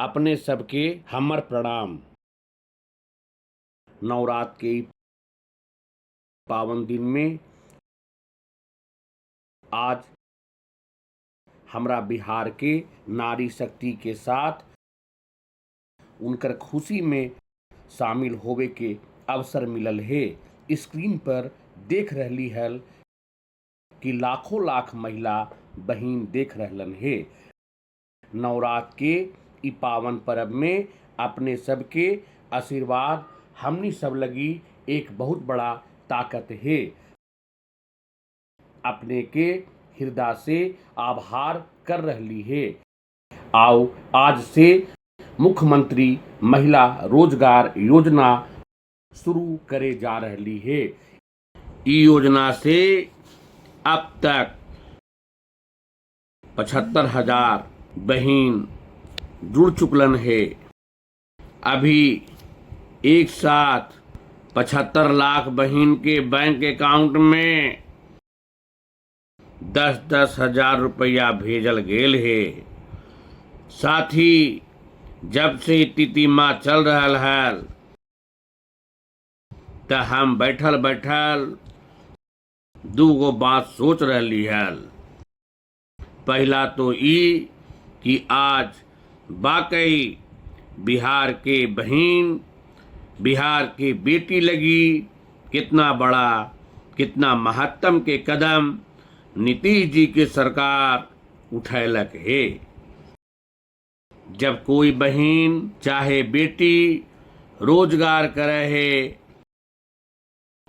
अपने सबके हमर प्रणाम। नवरात्र के पावन दिन में आज हमरा बिहार के नारी शक्ति के साथ उनकर खुशी में शामिल होवे के अवसर मिलल है। स्क्रीन पर देख रहली हल कि लाखों लाख महिला बहन देख रहलन है। नवरात्र के इ पावन पर्व में अपने सबके आशीर्वाद हमनी सब लगी एक बहुत बड़ा ताकत है। अपने के हृदय से आभार कर रहली है। आओ आज से मुख्यमंत्री महिला रोजगार योजना शुरू करे जा रही है। ई योजना से अब तक 75,000 बहन जुड़ चुकलन है। अभी एक साथ 75 लाख बहन के बैंक अकाउंट में 10-10 हजार रुपया भेजल गेल है। साथ ही जब से तिथिमा चल रहा है त हम बैठल बैठल दूगो बात सोच रही है। पहला तो ई कि आज वाकई बिहार के बहन, बिहार की बेटी लगी कितना बड़ा, कितना महत्तम के कदम नीतीश जी के सरकार उठैलक है। जब कोई बहन चाहे बेटी रोजगार करे है,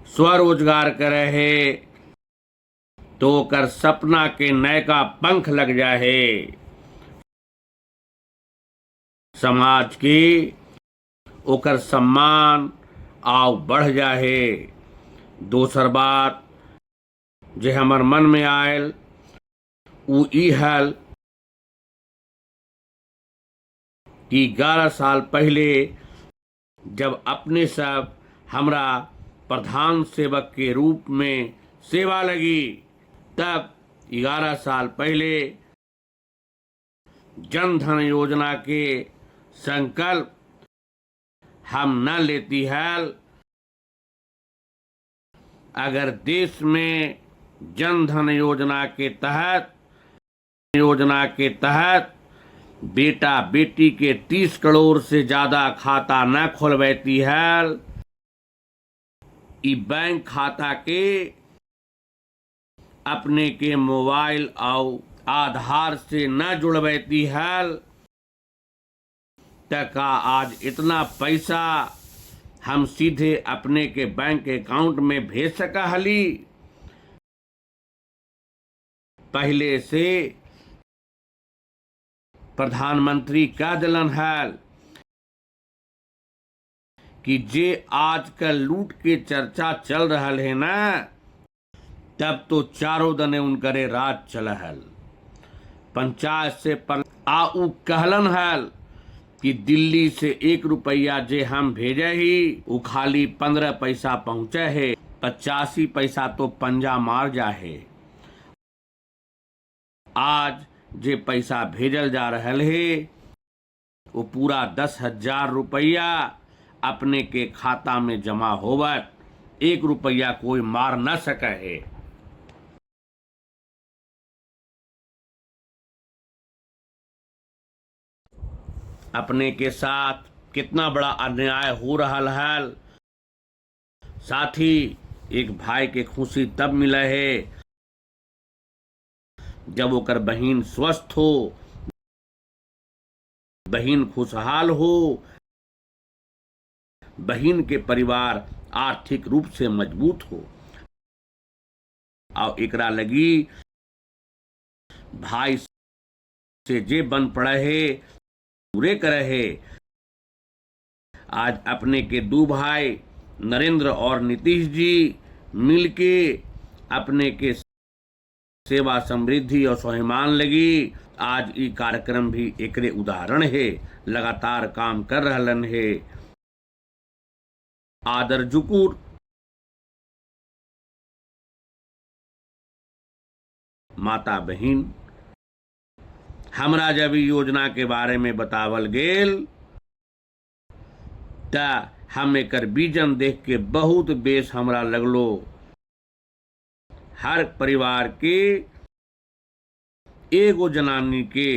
स्वरोजगार करे है, तो ओकर सपना के नयका पंख लग जाए। समाज के ओकर सम्मान आव बढ़ जाए। दोसर बात जे हमर मन में आयल उ ई हल कि 11 साल पहले जब अपने सब हमरा प्रधान सेवक के रूप में सेवा लगी, तब 11 साल पहले जन धन योजना के संकल्प हम न लेती है। अगर देश में जन धन योजना के तहत बेटा बेटी के 30 करोड़ से ज्यादा खाता न खोलवाती है, ई बैंक खाता के अपने के मोबाइल और आधार से न जुड़वाती है, तका आज इतना पैसा हम सीधे अपने के बैंक अकाउंट में भेज सका हली। पहले से प्रधानमंत्री कह दिलन है कि जे आजकल लूट के चर्चा चल रहा है ना, तब तो चारों दने उनकरे राज चल है। पंचायत से आऊ कहलन है कि दिल्ली से 1 रुपया जे हम भेजे ही वो खाली 15 पैसा पहुंचे है, 85 पैसा तो पंजा मार जाए। आज जे पैसा भेजल जा रहा है वो पूरा 10,000 रुपया अपने के खाता में जमा होवत, 1 रुपया कोई मार न सके है। अपने के साथ कितना बड़ा अन्याय हो रहा है। साथ ही एक भाई के खुशी तब मिला है जब ओकर बहन स्वस्थ हो, बहन खुशहाल हो, बहन के परिवार आर्थिक रूप से मजबूत हो। और एकरा लगी भाई से जे बन पड़े है पूरे करे है। आज अपने के 2 भाई नरेंद्र और नीतीश जी मिलके अपने के सेवा समृद्धि और स्वाभिमान लगी। आज ये कार्यक्रम भी एकरे उदाहरण है, लगातार काम कर रहलन है। आदर जुकूर माता बहन हमरा जब ई योजना के बारे में बतावल गेल त हम एकर विजन देख के बहुत बेस हमरा लगलो। हर परिवार के एगो जनानी के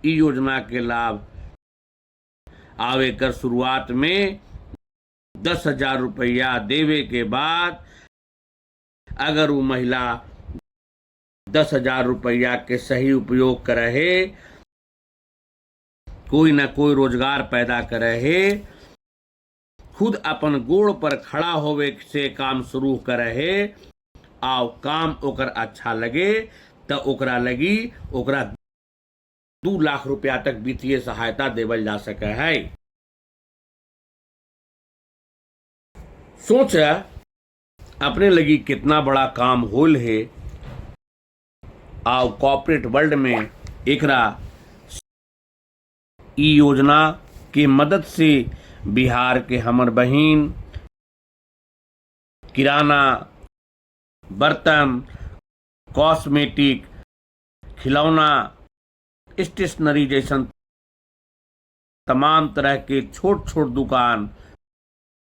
ई योजना के लाभ आवे कर शुरुआत में 10,000 रुपया देवे के बाद अगर वो महिला 10,000 रुपया के सही उपयोग करे है, कोई ना कोई रोजगार पैदा करे है, खुद अपन गोड़ पर खड़ा होवे से काम शुरू करे है, आव काम ओकर अच्छा लगे तो ओकरा लगी ओकरा 2 लाख रुपया तक वित्तीय सहायता देवल जा सके है। सोच अपने लगी कितना बड़ा काम होल है। आव कॉर्पोरेट वर्ल्ड में एकरा ई योजना के मदद से बिहार के हमर बहिन किराना, बर्तन, कॉस्मेटिक, खिलौना, स्टेशनरी जैसन तमाम तरह के छोट छोट दुकान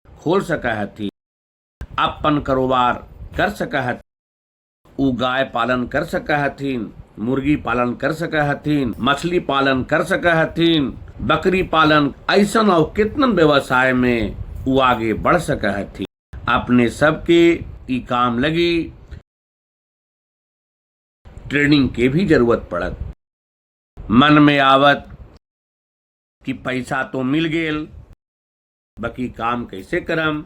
खोल सका हथी, अपन कारोबार कर सका हथी। उ गाय पालन कर सका हथिन, मुर्गी पालन कर सका हथिन, मछली पालन कर सका हथिन, बकरी पालन, ऐसन और कितन व्यवसाय में उ आगे बढ़ सका हथिन। अपने सबके ई काम लगी ट्रेनिंग के भी जरूरत पड़त। मन में आवत कि पैसा तो मिल गेल, बाकी काम कैसे करम,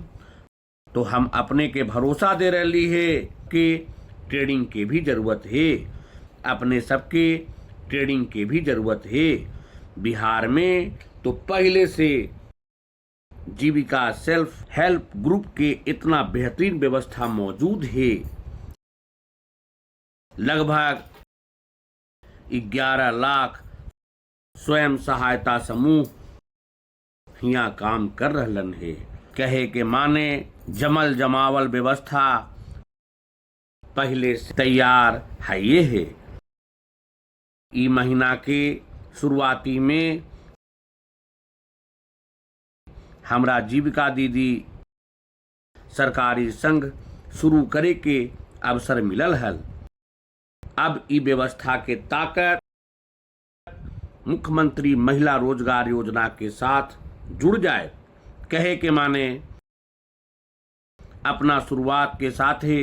तो हम अपने के भरोसा दे रही है कि ट्रेनिंग के भी जरूरत है। अपने सबके ट्रेनिंग के भी जरूरत है। बिहार में तो पहले से जीविका सेल्फ हेल्प ग्रुप के इतना बेहतरीन व्यवस्था मौजूद है। लगभग 11 लाख स्वयं सहायता समूह यहाँ काम कर रहलन है। कहे के माने जमल जमावल व्यवस्था पहले से तैयार है। ये है ई महीना के शुरुआती में हमरा जीविका दीदी सरकारी संघ शुरू करे के अवसर मिलल हल। अब ई व्यवस्था के ताकत मुख्यमंत्री महिला रोजगार योजना के साथ जुड़ जाए। कहे के माने अपना शुरुआत के साथ ही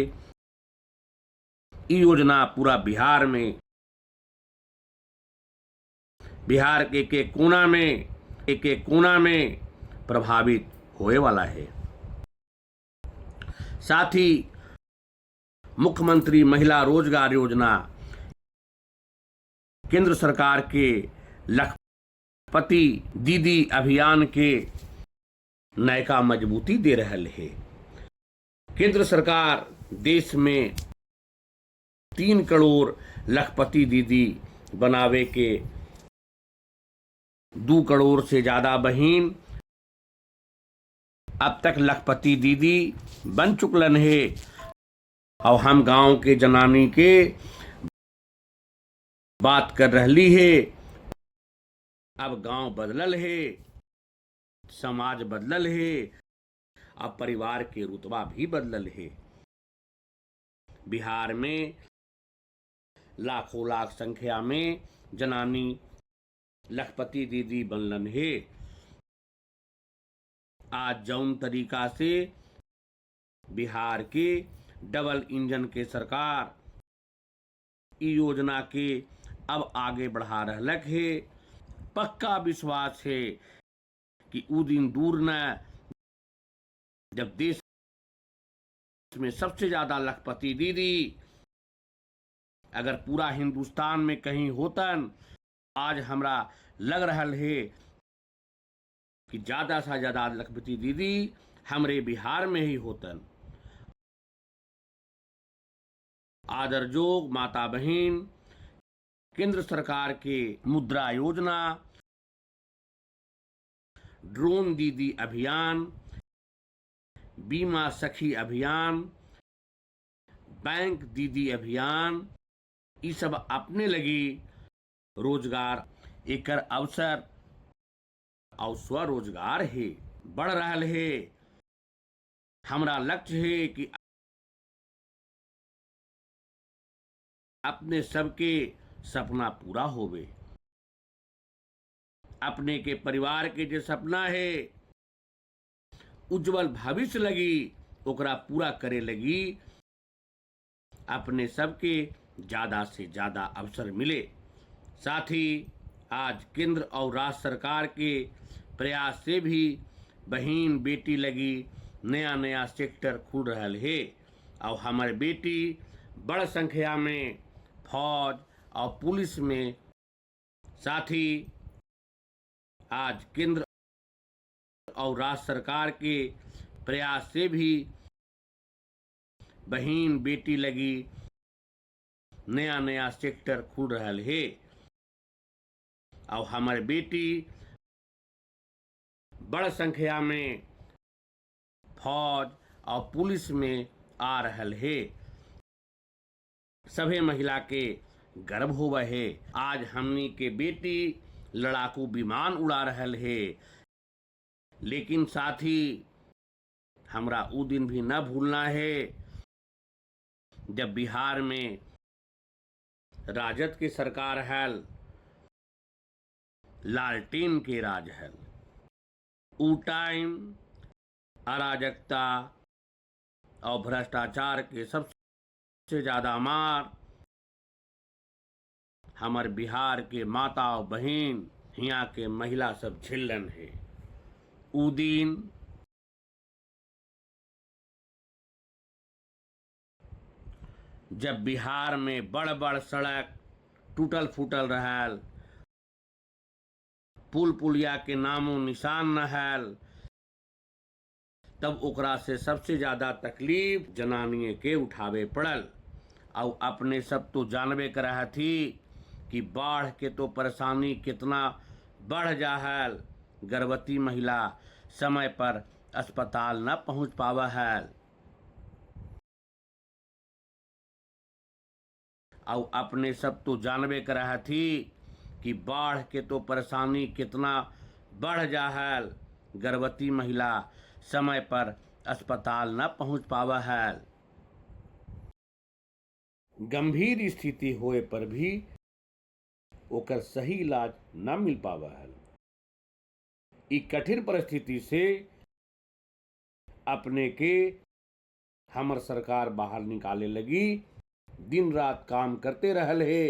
योजना पूरा बिहार में, बिहार के एक कोना में प्रभावित होने वाला है। साथ ही मुख्यमंत्री महिला रोजगार योजना केंद्र सरकार के लखपति दीदी अभियान के नयका मजबूती दे रहल है। केंद्र सरकार देश में 3 करोड़ लखपति दीदी बनावे के 2 करोड़ से ज्यादा बहिन अब तक लखपति दीदी बन चुकलन है। और हम गांव के जनानी के बात कर रही है। अब गांव बदलल है, समाज बदलल है, अब परिवार के रुतबा भी बदलल है। बिहार में लाखों लाख संख्या में जनानी लखपति दीदी बनलन है। आज जौन तरीका से बिहार के डबल इंजन के सरकार ई योजना के अब आगे बढ़ा रहलक है, पक्का विश्वास है कि उ दिन दूर न जब देश में सबसे ज्यादा लखपति दीदी अगर पूरा हिंदुस्तान में कहीं होतन। आज हमरा लग रहल है कि ज्यादा से ज्यादा लखपति दीदी हमरे बिहार में ही होतन। आदर जोग माता बहन, केंद्र सरकार के मुद्रा योजना, ड्रोन दीदी अभियान, बीमा सखी अभियान, बैंक दीदी अभियान, ये सब अपने लगी रोजगार एकर अवसर और स्वरोजगार है बढ़ रहा है। हमारा लक्ष्य है कि अपने सबके सपना पूरा होवे। अपने के परिवार के जो सपना है उज्जवल भविष्य लगी ओकरा पूरा करे लगी अपने सबके ज्यादा से ज्यादा अवसर मिले। साथ ही आज केंद्र और राज्य सरकार के प्रयास से भी बहन बेटी लगी नया नया सेक्टर खुल रहा है और हमारे बेटी बड़ संख्या में फौज और पुलिस में। साथ ही आज केंद्र और राज्य सरकार के प्रयास से भी बहन बेटी लगी नया नया सेक्टर खुल रहा है और हमारे बेटी बड़ संख्या में फौज और पुलिस में आ रहल है। सभी महिला के गर्व होवे है। आज हमनी के बेटी लड़ाकू विमान उड़ा रहल है। लेकिन साथ ही हमरा उ दिन भी न भूलना है जब बिहार में राजद की सरकार हल, लालटेन के राज हल। उ टाइम अराजकता और भ्रष्टाचार के सबसे ज्यादा मार हमारे बिहार के माता और बहन यहाँ के महिला सब झेलन है। उ दिन जब बिहार में बड़ बड़ सड़क टूटल फूटल रहल, पुल पुलिया के नामो निशान न हल, तब ओकरा से सबसे ज्यादा तकलीफ जनानिए के उठावे पड़ल। और अपने सब तो जानबे कर थी कि बाढ़ के तो परेशानी कितना बढ़ जाहल। गर्भवती महिला समय पर अस्पताल न पहुंच पावा है और अपने सब तो जानबे कर थी कि बाढ़ के तो परेशानी कितना बढ़ जाहल। गर्भवती महिला समय पर अस्पताल न पहुंच पावा है। गंभीर स्थिति होए पर भी ओकर सही इलाज न मिल पावा है। इ कठिन परिस्थिति से अपने के हमर सरकार बाहर निकाले लगी दिन रात काम करते रहल है।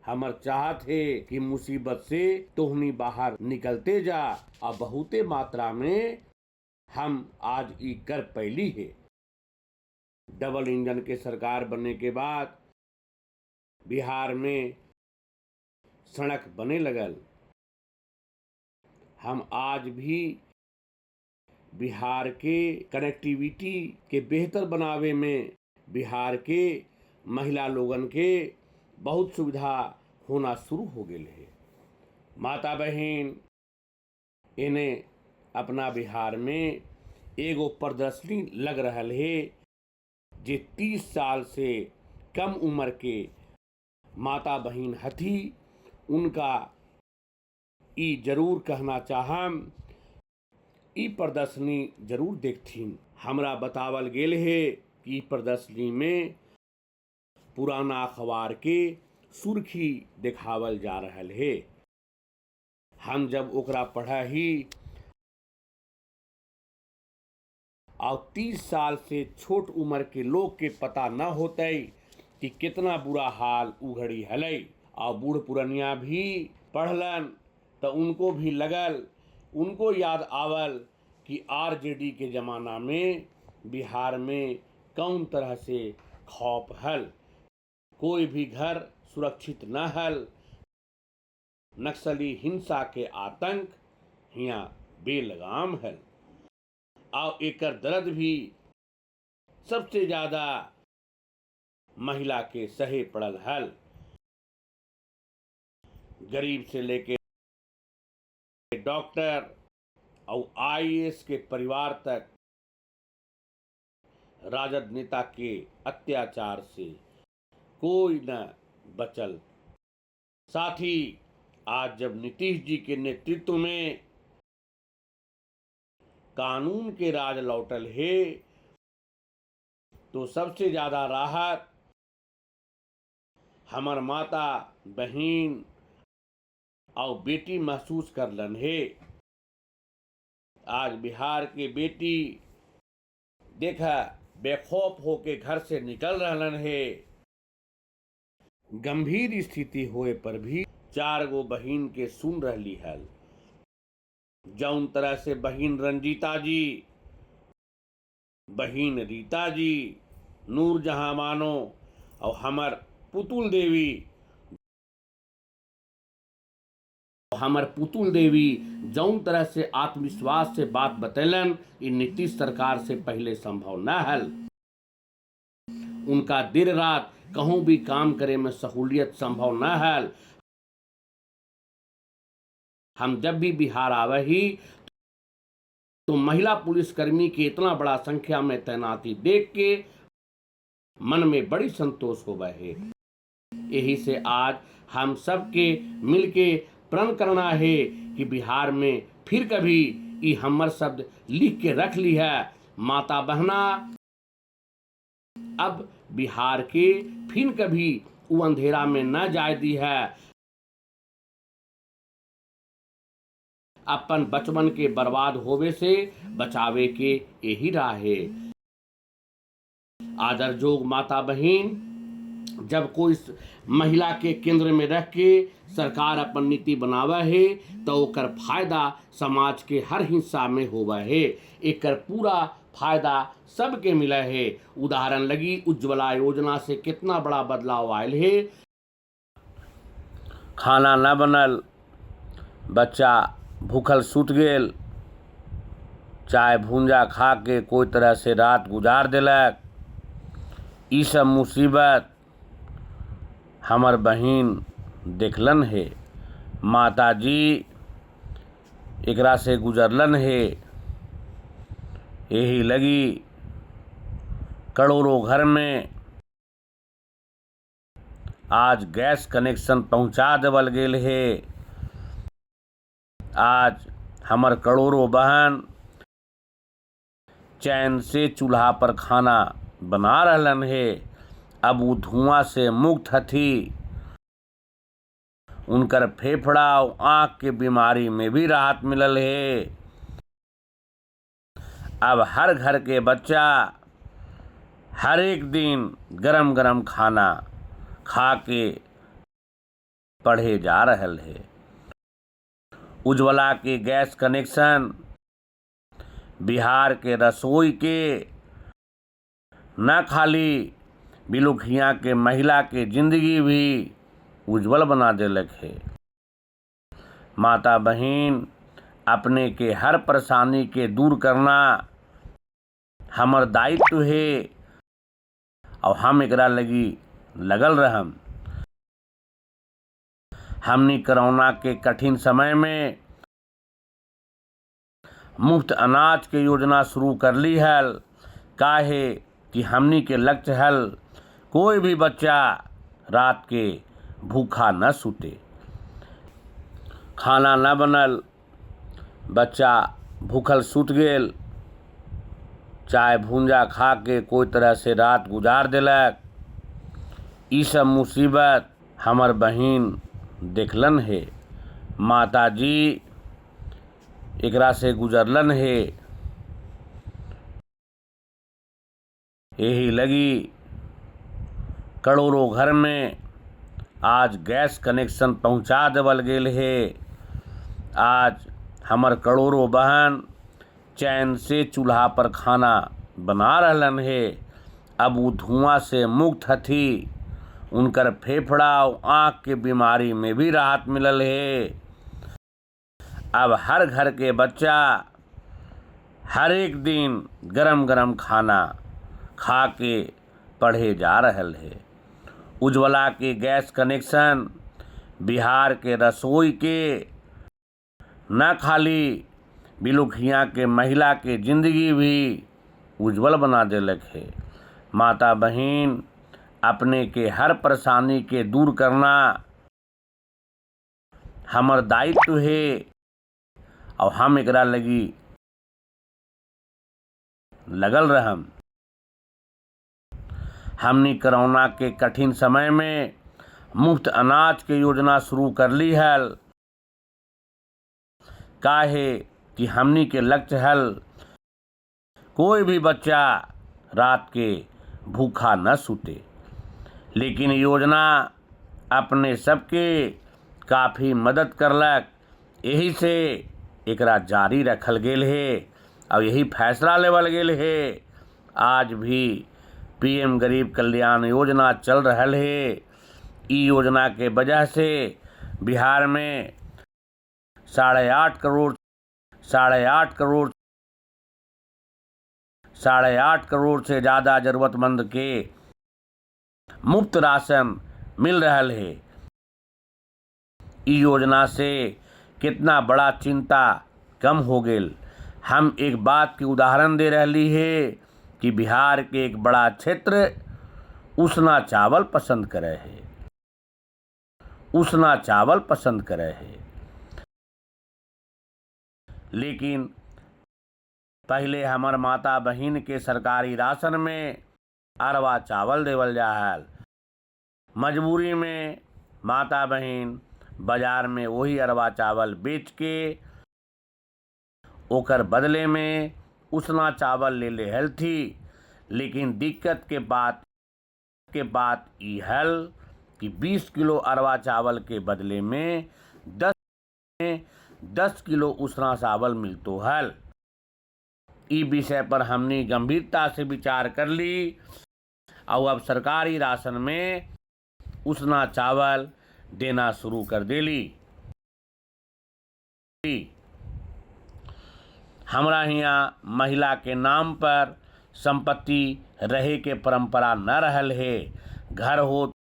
हमर चाहत है कि मुसीबत से तोहनी बाहर निकलते जा और बहुते मात्रा में हम आज ई कर पैली है। डबल इंजन के सरकार बनने के बाद बिहार में सड़क बने लगल। हम आज भी बिहार के कनेक्टिविटी के बेहतर बनावे में बिहार के महिला लोगन के बहुत सुविधा होना शुरू हो गए है। माता बहन इन्हें अपना बिहार में एगो प्रदर्शनी लग रहल है जे 30 साल से कम उम्र के माता बहन हथी। उनका ई जरूर कहना चाहम ई प्रदर्शनी जरूर देखथिन। हमरा बतावल गेल है कि प्रदर्शनी में पुराना अखबार के सुर्खी दिखावल जा रहल है। हम जब ओकरा पढ़ा ही और 30 साल से छोट उम्र के लोग के पता न होते कि कितना बुरा हाल उघड़ी हलै और बूढ़ पुरनिया भी पढ़लन तो उनको भी लगल, उनको याद आवल कि आरजेडी के जमाना में बिहार में कौन तरह से खौफ हल, कोई भी घर सुरक्षित न हल, नक्सली हिंसा के आतंक हिया बेलगाम हल और एकर दर्द भी सबसे ज्यादा महिला के सहे पड़ल हल। गरीब से लेके डॉक्टर और आईएएस के परिवार तक राजद नेता के अत्याचार से कोई न बचल। साथ ही आज जब नीतीश जी के नेतृत्व में कानून के राज लौटल है तो सबसे ज्यादा राहत हमार माता बहन और बेटी महसूस करलन है। आज बिहार के बेटी देखा बेखौफ होके घर से निकल रहलन है। गंभीर स्थिति होए पर भी 4 गो बहिन के सुन रही है। जौन तरह से बहिन रंजीता जी, बहिन रीता जी, नूरजहां मानो और हमर पुतुल देवी जौन तरह से आत्मविश्वास से बात बतैलन इ नीतीश सरकार से पहले संभव न हल। उनका देर रात कहूं भी काम करे में सहूलियत संभव न हल। हम जब भी बिहार आवे ही तो महिला पुलिसकर्मी की इतना बड़ा संख्या में तैनाती देख के मन में बड़ी संतोष होवे है। यही से आज हम सबके मिलके प्रण करना है कि बिहार में फिर कभी ये हमर शब्द लिख के रख ली है। माता बहना अब बिहार के फिर कभी वो अंधेरा में न जाए दी है। अपन बचपन के बर्बाद होवे से बचावे के यही राह है। आदर जोग माता बहन जब कोई महिला के केंद्र में रख के सरकार अपन नीति बनावा है तो ओकर फायदा समाज के हर हिस्सा में होवा है। एकर पूरा फायदा सबके मिला है। उदाहरण लगी उज्ज्वला योजना से कितना बड़ा बदलाव आयल है। खाना न बनल, बच्चा भूखल सुत गेल, चाय भूंजा खा के कोई तरह से रात गुजार दिलक। ई सब मुसीबत हमर बहिन देखलन है। माता जी एकरा से गुजरलन है। यही लगी करोड़ों घर में आज गैस कनेक्शन पहुंचा देवल गेल है। आज हमर करोड़ों बहन चैन से चूल्हा पर खाना बना रहलन है। अब वो धुआं से मुक्त हथी। उनकर फेफड़ा और आँख के बीमारी में भी राहत मिलल है। अब हर घर के बच्चा हर एक दिन गरम गरम खाना खा के पढ़े जा रहल है। उज्ज्वला के गैस कनेक्शन बिहार के रसोई के न खाली बिलुखिया के महिला के जिंदगी भी उज्जवल बना देलक है। माता बहन अपने के हर परेशानी के दूर करना हमर दायित्व है और हम एकरा लगी लगल रहम। हमनी कोरोना के कठिन समय में मुफ्त अनाज के योजना शुरू कर ली हल। काहे कि हमनी के लक्ष्य हल कोई भी बच्चा रात के भूखा न सूते। खाना न बनल, बच्चा भूखल सूत गेल, चाय भूंजा खा के कोई तरह से रात गुजार दिलक। ई सब मुसीबत हमर बहिन देखलन है। माता जी एकरा से गुजरलन है। यही लगी करोड़ों घर में आज गैस कनेक्शन पहुंचा देवल गेल है। आज हमर करोड़ों बहन चैन से चूल्हा पर खाना बना रहलन है। अब वो धुआं से मुक्त हथी। उनकर फेफड़ा और आँख के बीमारी में भी राहत मिलल है। अब हर घर के बच्चा हर एक दिन गरम गरम खाना खा के पढ़े जा रहल है। उज्ज्वला के गैस कनेक्शन बिहार के रसोई के न खाली बिलुखिया के महिला के जिंदगी भी उज्जवल बना देलक है। माता बहन अपने के हर परेशानी के दूर करना हमर दायित्व है और हम एकरा लगी लगल रहम। हमनी कोरोना के कठिन समय में मुफ्त अनाज के योजना शुरू कर ली हल। काहे कि हमनी के लक्ष्य हल कोई भी बच्चा रात के भूखा न सूते। लेकिन योजना अपने सबके काफ़ी मदद करलक, यही से एकरा जारी रखल गेल है और यही फैसला लेवल गेल है। आज भी पीएम गरीब कल्याण योजना चल रहल है। ई योजना के वजह से बिहार में 8.5 करोड़ से ज़्यादा ज़रूरतमंद के मुफ्त राशन मिल रहल है। ई योजना से कितना बड़ा चिंता कम हो गेल। हम एक बात की उदाहरण दे रही है कि बिहार के एक बड़ा क्षेत्र उसना चावल पसंद करे है। लेकिन पहले हमार माता बहिन के सरकारी राशन में अरवा चावल देवल जा हल। मजबूरी में माता बहिन बाजार में वही अरवा चावल बेच के ओकर बदले में उसना चावल ले लेहल थी। लेकिन दिक्कत के बात ई हल कि 20 किलो अरवा चावल के बदले में 10 किलो उसना चावल मिलतो हल। ई विषय पर हमने गंभीरता से विचार कर ली और अब सरकारी राशन में उसना चावल देना शुरू कर देली। हमरा हियाँ महिला के नाम पर संपत्ति रहे के परंपरा न रहल है। घर हो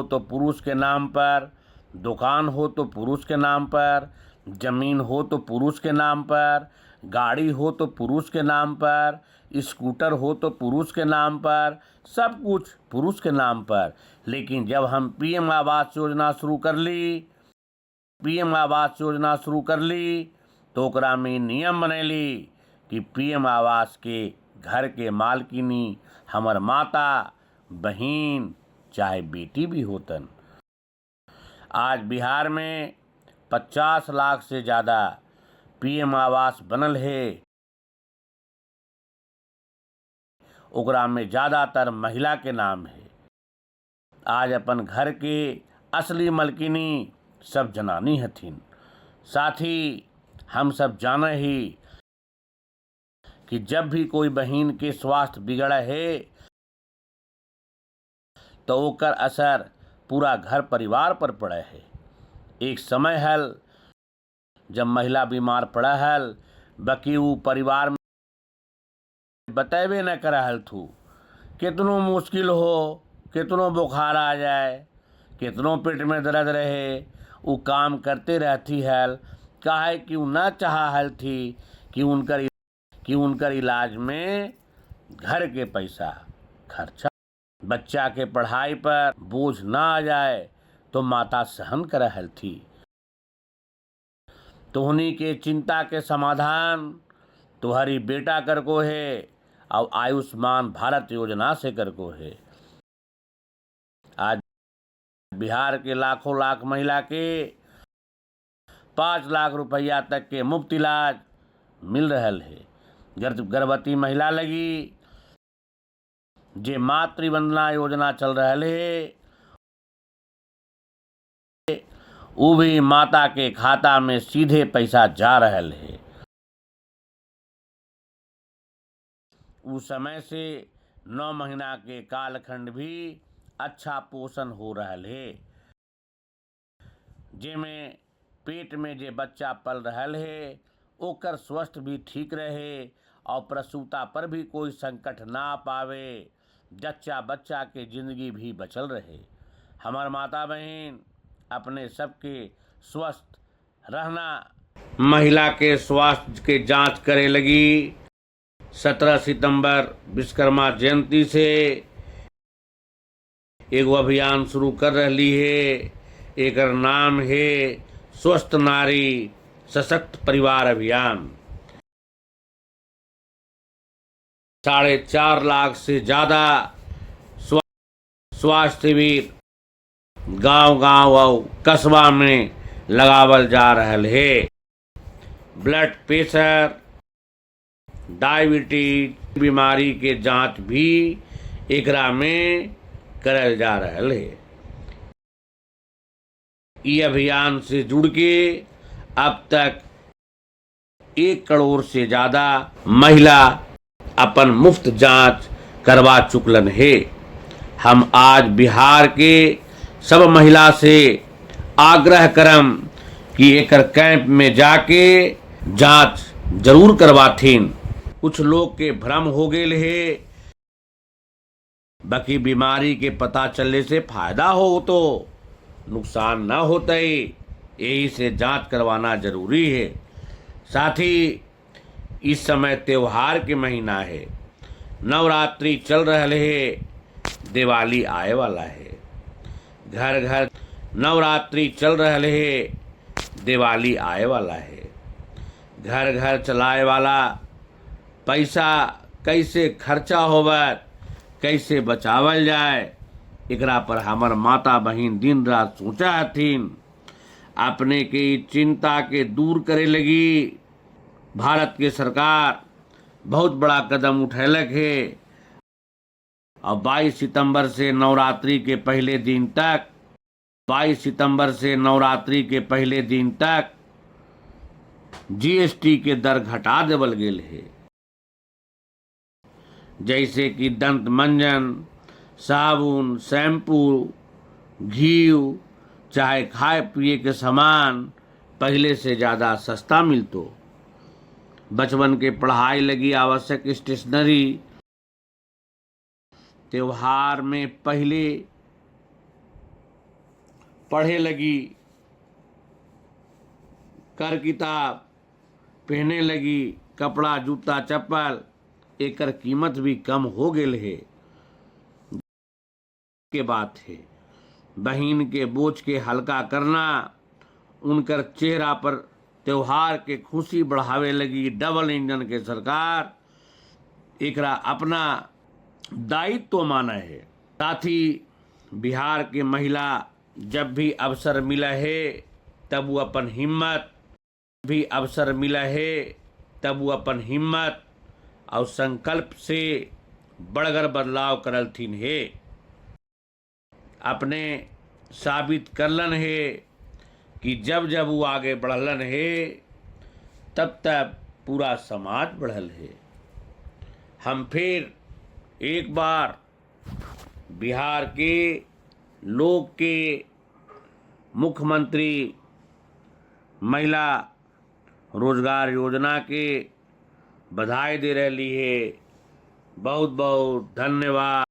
तो पुरुष के नाम पर, दुकान हो तो पुरुष के नाम पर, जमीन हो तो पुरुष के नाम पर, गाड़ी हो तो पुरुष के नाम पर, स्कूटर हो तो पुरुष के नाम पर, सब कुछ पुरुष के नाम पर। लेकिन जब हम पीएम आवास योजना शुरू कर ली तो ओकरा में नियम बनैली कि पीएम आवास के घर के मालकिनी हमर माता बहिन चाहे बेटी भी होतन। आज बिहार में 50 लाख से ज़्यादा पीएम आवास बनल है। ओकरा में ज़्यादातर महिला के नाम है। आज अपन घर के असली मलकिनी सब जनानी हथिन। साथ ही हम सब जाने ही कि जब भी कोई बहिन के स्वास्थ्य बिगड़ा है तो ओकर असर पूरा घर परिवार पर पड़े है। एक समय हल जब महिला बीमार पड़ा हल, बाकी वो परिवार में बतेबे न कर हल थू। कितनो मुश्किल हो, कितनो बुखार आ जाए, कितनो पेट में दर्द रहे, वो काम करते रहती हल। काहे कि वो न चाह हल थी कि उनकर इलाज में घर के पैसा खर्चा, बच्चा के पढ़ाई पर बोझ ना आ जाए तो माता सहन कर हल थी। तोहनी के चिंता के समाधान तुम्हारी बेटा कर को है और आयुष्मान भारत योजना से कर को है। आज बिहार के लाखों लाख महिला के 5 लाख रुपया तक के मुफ्त इलाज मिल रहल है। गर्भवती महिला लगी जे मातृवंदना योजना चल रहल है, वो भी माता के खाता में सीधे पैसा जा रहल है। उस समय से 9 महीना के कालखंड भी अच्छा पोषण हो रहल है, जेमें पेट में जे बच्चा पल रहल है ओकर स्वास्थ्य भी ठीक रहे और प्रसूता पर भी कोई संकट ना पावे। जच्चा बच्चा के जिंदगी भी बचल रहे। हमार माता बहन अपने सबके स्वस्थ रहना, महिला के स्वास्थ्य के जांच करे लगी 17 सितंबर विश्वकर्मा जयंती से एगो अभियान शुरू कर रही है। एक नाम है स्वस्थ नारी सशक्त परिवार अभियान। 4.5 लाख से ज्यादा स्वास्थ्य शिविर गांव-गांव और कस्बा में लगावल जा रहल है। ब्लड प्रेशर, डायबिटीज बीमारी के जांच भी एकरा में करल जा रहल है। ये अभियान से जुड़ के अब तक 1 करोड़ से ज्यादा महिला अपन मुफ्त जांच करवा चुकलन है। हम आज बिहार के सब महिला से आग्रह करम कि एकर कैंप में जाके जांच जरूर करवाथिन। कुछ लोग के भ्रम हो गेल है, बाकी बीमारी के पता चलने से फायदा हो तो नुकसान न होता ही, यही से जांच करवाना जरूरी है। साथ ही इस समय त्योहार के महीना है, नवरात्रि चल रहे है, दिवाली आए वाला है। घर घर नवरात्रि चल रहे है, दिवाली आए वाला है। घर घर चलाए वाला पैसा कैसे खर्चा होवत, कैसे बचावल जाए, एकरा पर हमर माता बहिन दिन रात सोचा हथिन। अपने के चिंता के दूर करे लगी भारत के सरकार बहुत बड़ा कदम उठैलक है। और 22 सितंबर से नवरात्रि के पहले दिन तक 22 सितंबर से नवरात्रि के पहले दिन तक जीएसटी के दर घटा देवल गेल है। जैसे कि दंत मंजन, साबुन, शैम्पू, घी, चाहे खाए पिए के सामान पहले से ज़्यादा सस्ता मिलतो। बचपन के पढ़ाई लगी आवश्यक स्टेशनरी त्योहार में पहले पढ़े लगी, कर किताब पहने लगी, कपड़ा जूता चप्पल एकर कीमत भी कम हो गेल है। के बात है बहिन के बोझ के हल्का करना, उनकर चेहरा पर त्योहार के खुशी बढ़ावे लगी डबल इंजन के सरकार एकरा अपना दायित्व माना है। साथ ही बिहार के महिला जब भी अवसर मिला है तब वो अपन हिम्मत और संकल्प से बड़गर बदलाव करलथिन है। अपने साबित करलन है कि जब जब वो आगे बढ़लन है तब तब पूरा समाज बढ़ल है। हम फिर एक बार बिहार के लोग के मुख्यमंत्री महिला रोजगार योजना के बधाई दे रही है। बहुत बहुत धन्यवाद।